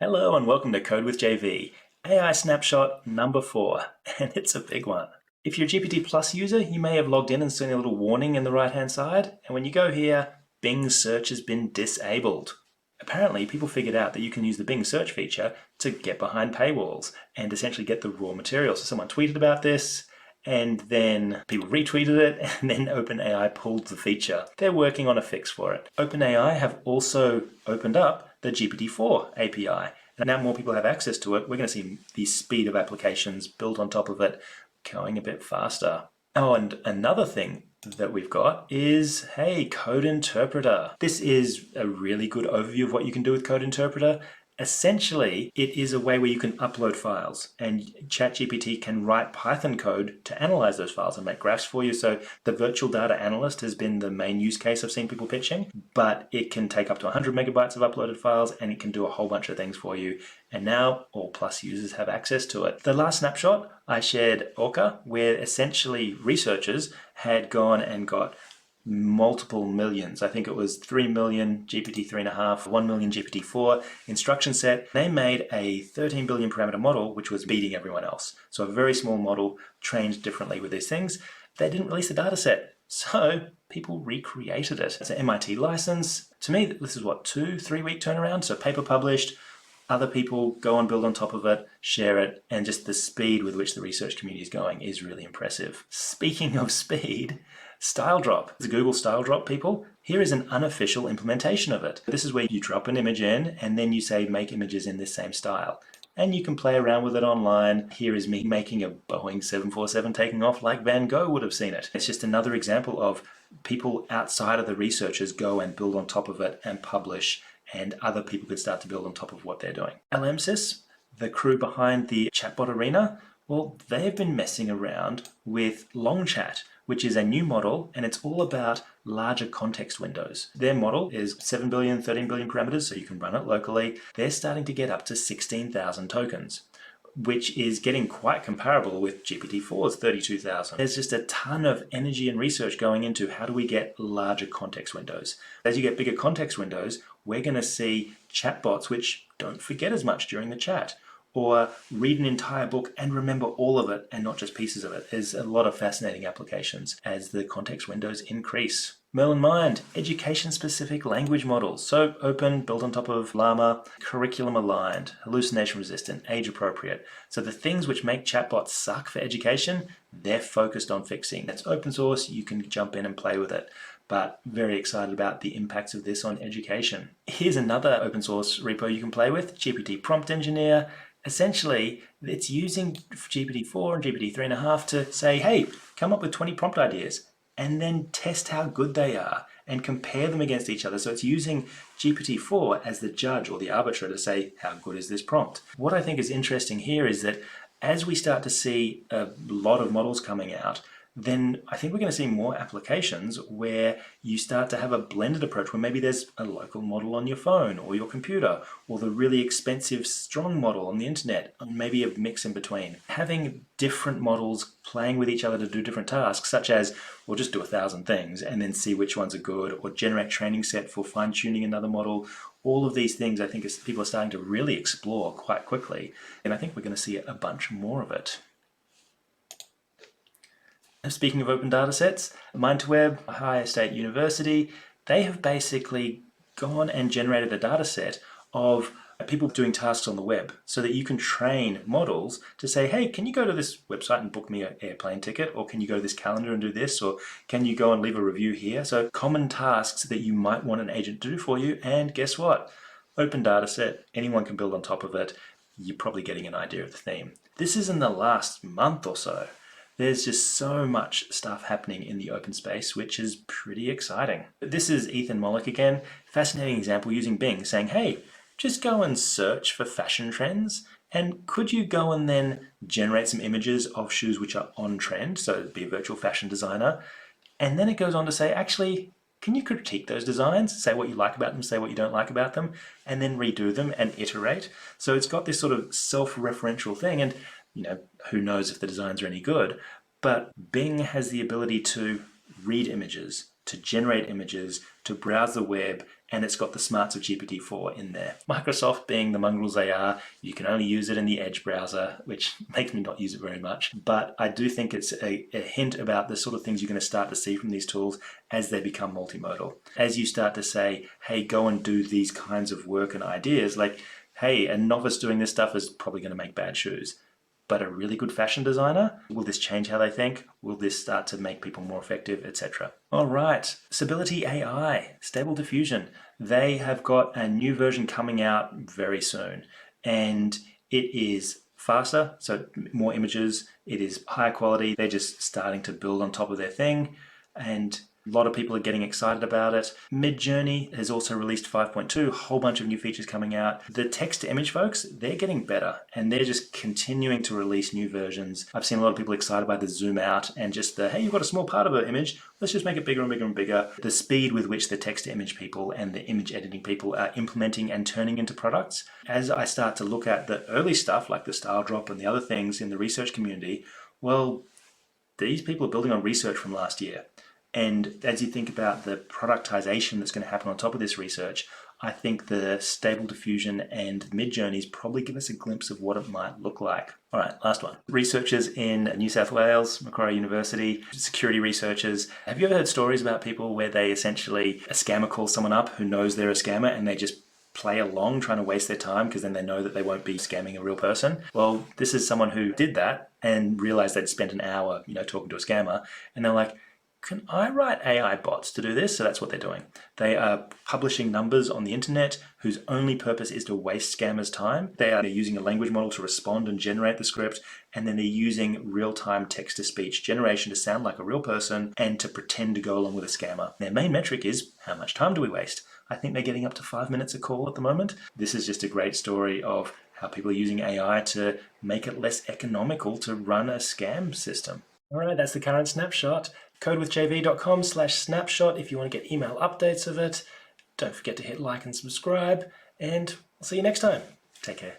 Hello and welcome to Code with JV, AI snapshot number 4, and it's a big one. If you're a GPT Plus user, you may have logged in and seen a little warning in the right-hand side, and when you go here, Bing search has been disabled. Apparently, people figured out that you can use the Bing search feature to get behind paywalls and essentially get the raw material. So someone tweeted about this, and then people retweeted it, and then OpenAI pulled the feature. They're working on a fix for it. OpenAI have also opened up the GPT4 API. And now more people have access to it. We're going to see the speed of applications built on top of it going a bit faster. Oh, and another thing that we've got is, hey, Code Interpreter. This is a really good overview of what you can do with Code Interpreter. Essentially, it is a way where you can upload files, and ChatGPT can write Python code to analyze those files and make graphs for you. So the virtual data analyst has been the main use case I've seen people pitching, but it can take up to 100 megabytes of uploaded files, and it can do a whole bunch of things for you. And now all Plus users have access to it. The last snapshot, I shared Orca, where essentially researchers had gone and got multiple millions. I think it was 3 million GPT 3.5, 1 million GPT-4 instruction set. They made a 13 billion parameter model, which was beating everyone else. So a very small model trained differently with these things. They didn't release the data set, so people recreated it. It's an MIT license. To me, this is what, 2-3 week turnaround. So paper published, other people go and build on top of it, share it, and just the speed with which the research community is going is really impressive. Speaking of speed, Style Drop. It's a Google Style Drop, people. Here is an unofficial implementation of it. This is where you drop an image in and then you say make images in this same style. And you can play around with it online. Here is me making a Boeing 747 taking off like Van Gogh would have seen it. It's just another example of people outside of the researchers go and build on top of it and publish, and other people could start to build on top of what they're doing. LMSys, the crew behind the chatbot arena, well, they've been messing around with LongChat, which is a new model, and it's all about larger context windows. Their model is 7 billion, 13 billion parameters, so you can run it locally. They're starting to get up to 16,000 tokens, which is getting quite comparable with GPT-4's 32,000. There's just a ton of energy and research going into how do we get larger context windows. As you get bigger context windows, we're going to see chatbots which don't forget as much during the chat, or read an entire book and remember all of it and not just pieces of it. There's a lot of fascinating applications as the context windows increase. Merlyn Mind, education-specific language models. So open, built on top of Llama, curriculum aligned, hallucination resistant, age appropriate. So the things which make chatbots suck for education, they're focused on fixing. It's open source, you can jump in and play with it, but very excited about the impacts of this on education. Here's another open source repo you can play with, GPT Prompt Engineer. Essentially, it's using GPT-4 and GPT 3.5 to say, hey, come up with 20 prompt ideas and then test how good they are and compare them against each other. So it's using GPT-4 as the judge or the arbiter to say, how good is this prompt? What I think is interesting here is that as we start to see a lot of models coming out, then I think we're going to see more applications where you start to have a blended approach where maybe there's a local model on your phone or your computer, or the really expensive strong model on the internet, and maybe a mix in between. Having different models playing with each other to do different tasks, such as we'll just do 1,000 things and then see which ones are good, or generate training set for fine-tuning another model. All of these things I think people are starting to really explore quite quickly, and I think we're going to see a bunch more of it. Speaking of open data sets, Mindweb, Ohio State University, they have basically gone and generated a data set of people doing tasks on the web so that you can train models to say, hey, can you go to this website and book me an airplane ticket? Or can you go to this calendar and do this? Or can you go and leave a review here? So common tasks that you might want an agent to do for you. And guess what? Open data set, anyone can build on top of it. You're probably getting an idea of the theme. This is in the last month or so. There's just so much stuff happening in the open space, which is pretty exciting. This is Ethan Mollick again. Fascinating example using Bing, saying, hey, just go and search for fashion trends, and could you go and then generate some images of shoes which are on trend, so be a virtual fashion designer, and then it goes on to say, actually, can you critique those designs, say what you like about them, say what you don't like about them, and then redo them and iterate? So it's got this sort of self-referential thing, and who knows if the designs are any good, but Bing has the ability to read images, to generate images, to browse the web, and it's got the smarts of GPT-4 in there. Microsoft, being the mongrels they are, you can only use it in the Edge browser, which makes me not use it very much. But I do think it's a hint about the sort of things you're going to start to see from these tools as they become multimodal. As you start to say, hey, go and do these kinds of work and ideas, like, hey, a novice doing this stuff is probably going to make bad shoes. But a really good fashion designer, will this change how they think? Will this start to make people more effective, etc.? All right, Stability AI, Stable Diffusion. They have got a new version coming out very soon, and it is faster, so more images. It is higher quality. They're just starting to build on top of their thing, and a lot of people are getting excited about it. Midjourney has also released 5.2, a whole bunch of new features coming out. The text-to-image folks, they're getting better, and they're just continuing to release new versions. I've seen a lot of people excited by the zoom out and just the, hey, you've got a small part of an image, let's just make it bigger and bigger and bigger. The speed with which the text-to-image people and the image editing people are implementing and turning into products. As I start to look at the early stuff, like the style drop and the other things in the research community, well, these people are building on research from last year. And as you think about the productization that's going to happen on top of this research, I think the Stable Diffusion and Midjourneys probably give us a glimpse of what it might look like. All right, last one. Researchers in New South Wales, Macquarie University, security researchers. Have you ever heard stories about people where they essentially, a scammer calls someone up who knows they're a scammer and they just play along trying to waste their time because then they know that they won't be scamming a real person? Well, this is someone who did that and realized they'd spent an hour, talking to a scammer, and they're like, can I write AI bots to do this? So that's what they're doing. They are publishing numbers on the internet whose only purpose is to waste scammers' time. They're using a language model to respond and generate the script, and then they're using real-time text-to-speech generation to sound like a real person and to pretend to go along with a scammer. Their main metric is, how much time do we waste? I think they're getting up to 5 minutes a call at the moment. This is just a great story of how people are using AI to make it less economical to run a scam system. All right, that's the current snapshot. codewithjv.com/snapshot if you want to get email updates of it. Don't forget to hit like and subscribe, and I'll see you next time. Take care.